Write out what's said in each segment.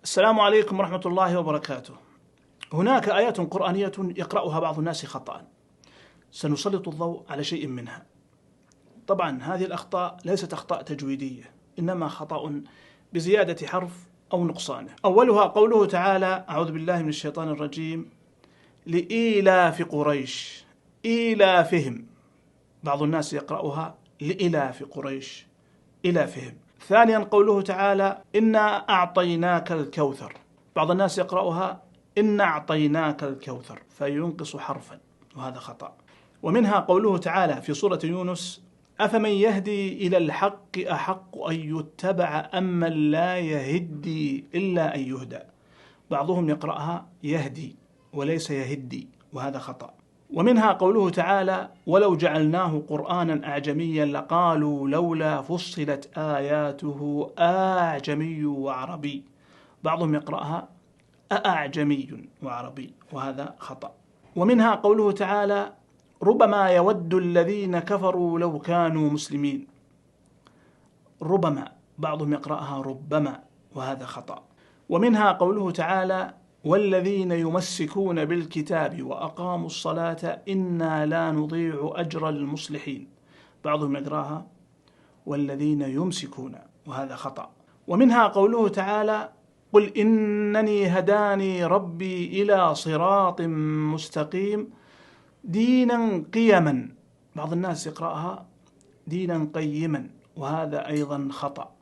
السلام عليكم ورحمة الله وبركاته. هناك آيات قرآنية يقرأها بعض الناس خطأ، سنسلط الضوء على شيء منها. طبعا هذه الأخطاء ليست أخطاء تجويدية، إنما خطأ بزيادة حرف أو نقصانه. أولها قوله تعالى: أعوذ بالله من الشيطان الرجيم، لإيلاف قريش، إيلافهم. بعض الناس يقرأها لإلاف قريش، إلافهم. ثانيا قوله تعالى: إنا أعطيناك الكوثر. بعض الناس يقرأها إنا أعطيناك الكوثر فينقص حرفا، وهذا خطأ. ومنها قوله تعالى في سورة يونس: أفمن يهدي إلى الحق أحق أن يتبع أم من لا يهدي إلا أن يهدى. بعضهم يقرأها يهدي وليس يهدي، وهذا خطأ. ومنها قوله تعالى: ولو جعلناه قرآنا أعجميا لقالوا لولا فصلت آياته أعجمي وعربي. بعضهم يقرأها أعجمي وعربي، وهذا خطأ. ومنها قوله تعالى: ربما يود الذين كفروا لو كانوا مسلمين. ربما، بعضهم يقرأها ربما، وهذا خطأ. ومنها قوله تعالى: والذين يمسكون بالكتاب وأقاموا الصلاة إنا لا نضيع أجر المصلحين. بعضهم يقرأها والذين يمسكون، وهذا خطأ. ومنها قوله تعالى: قل إنني هداني ربي إلى صراط مستقيم دينا قيما. بعض الناس يقرأها دينا قيما، وهذا أيضا خطأ.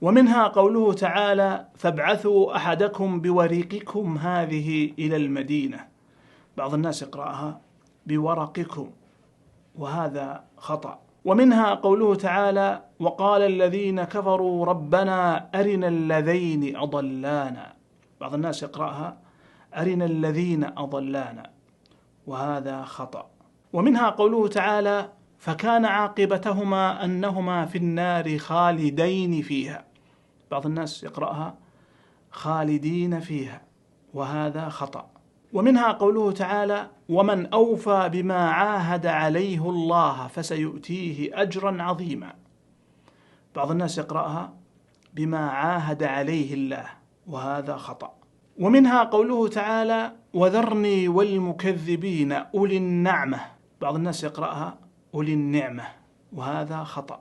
ومنها قوله تعالى: فابعثوا أحدكم بورقكم هذه إلى المدينة. بعض الناس يقرأها بورقكم، وهذا خطأ. ومنها قوله تعالى: وقال الذين كفروا ربنا أرنا الذين أضلانا. بعض الناس يقرأها أرنا الذين أضلانا، وهذا خطأ. ومنها قوله تعالى: فكان عاقبتهما أنهما في النار خالدين فيها. بعض الناس يقرأها خالدين فيها، وهذا خطأ. ومنها قوله تعالى: ومن أوفى بما عاهد عليه الله فسيؤتيه أجرا عظيما. بعض الناس يقرأها بما عاهد عليه الله، وهذا خطأ. ومنها قوله تعالى: وذرني والمكذبين أولي النعمة. بعض الناس يقرأها أولي النعمة، وهذا خطأ.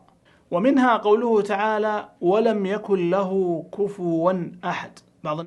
ومنها قوله تعالى: ولم يكن له كفوا أحد. بعض